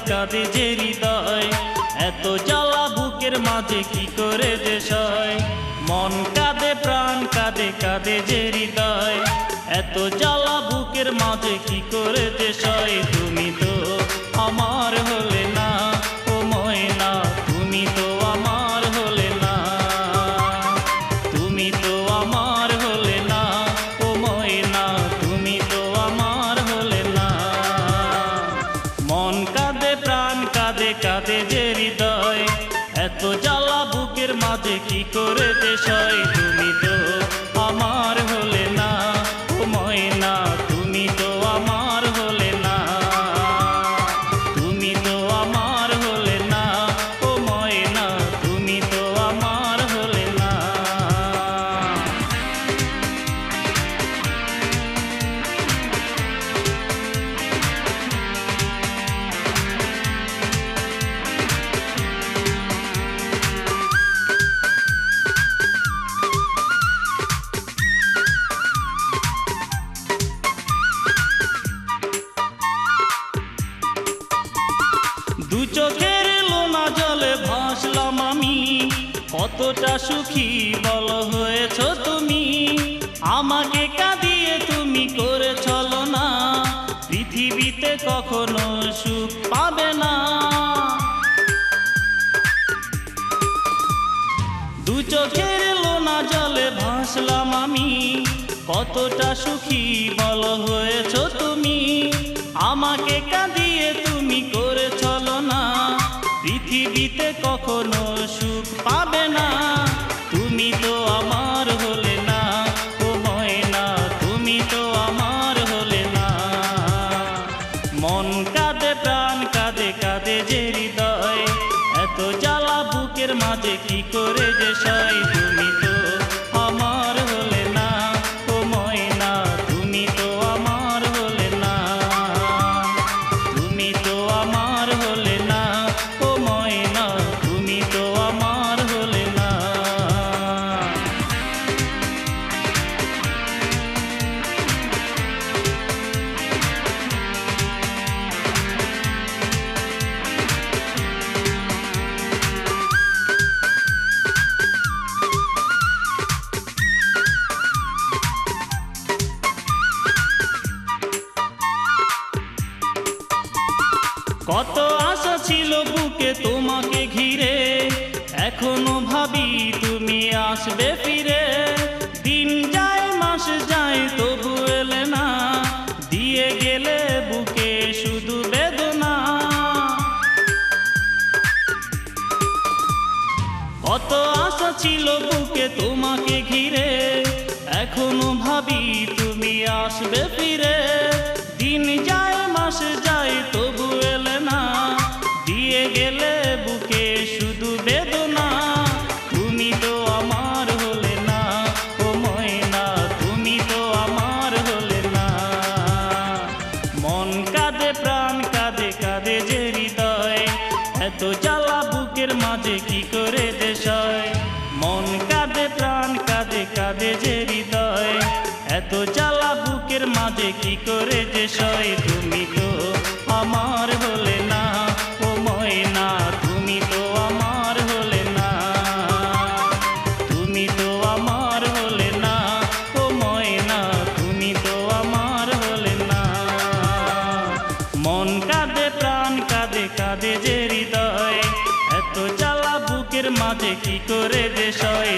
কাঁদে যে হৃদয়, এত জ্বালা বুকের মাঝে কি করে যে সয়। মন কাঁদে প্রাণ কাঁদে কাঁদে যে হৃদয়, এত জ্বালা বুকের মাঝে কি করে যে সয়। তুমি তো আমার হলে না ও ময়না, তুমি তো আমার হলে না, তুমি তো আমার হলে না ও ময়না, তুমি তো আমার হলে না। মন কাঁদে প্রাণ কাঁদে কাঁদে যে হৃদয়, এত জ্বালা বুকের মাঝে কি করে যে সয়। তুমি তো আমার হলে না ও ময়না, তুমি তো আমার হলে না, তুমি তো আমার হলে না ও ময়না, তুমি তো আমার হলে না। দু চোখের লোনা জলে ভাসলাম আমি, কতটা সুখী বল হয়েছ তুমি। আমাকে কাঁদিয়ে তুমি করে চলো না, পৃথিবীতে কখনো সুখ পাবে না। দু চোখের লোনা জলে ভাসলাম আমি, কতটা সুখী বল হয়েছ তুমি। আমাকে কাঁদিয়ে তুমি করে চলো না, পৃথিবীতে কখনো সুখ পাবে না। তুমি তো আমার হলে না ও ময়না, তুমি তো আমার হলে না। মন কাঁদে প্রাণ কাঁদে কাঁদে যে হৃদয়, এত জ্বালা বুকের মাঝে কি করে যে সয়। তুমি তো আমার হলে না ও ময়না, তুমি তো আমার হলে না, তুমি তো আমার হলে না ও ময়না, তুমি তো আমার হলে না। কত আশা ছিল বুকে তোমাকে ঘিরে, এখনো ভাবি তুমি আসবে ফিরে। দিন যায় মাস যায় তবু এলে না, দিয়ে গেলে বুকে শুধু বেদনা। কত আশা ছিল বুকে তোমাকে ঘিরে, এখনো ভাবি তুমি আসবে ফিরে। দিন যায় মাস যায় তবু এলে না, দিয়ে গেলে বুকে শুধু বেদনা। তুমি তো আমার হলে না ও ময়না, তুমি তো আমার হলে না। মন কাঁদে প্রাণ কাঁদে কাঁদে যে হৃদয়, এত জ্বালা বুকের মাঝে কি করে যে সয়। মন কাঁদে প্রাণ কাঁদে কাঁদে যে হৃদয়, এত জ্বালা বুকের মাঝে কি করে যে সয়। তুমি তো আমার হলে না ও ময়না, তুমি তো আমার হলে না, তুমি তো আমার হলে না ও ময়না, তুমি তো আমার হলে না। মন কাঁদে প্রাণ কাঁদে কাঁদে যে হৃদয়, এত জ্বালা বুকের মাঝে কি করে যে সয়।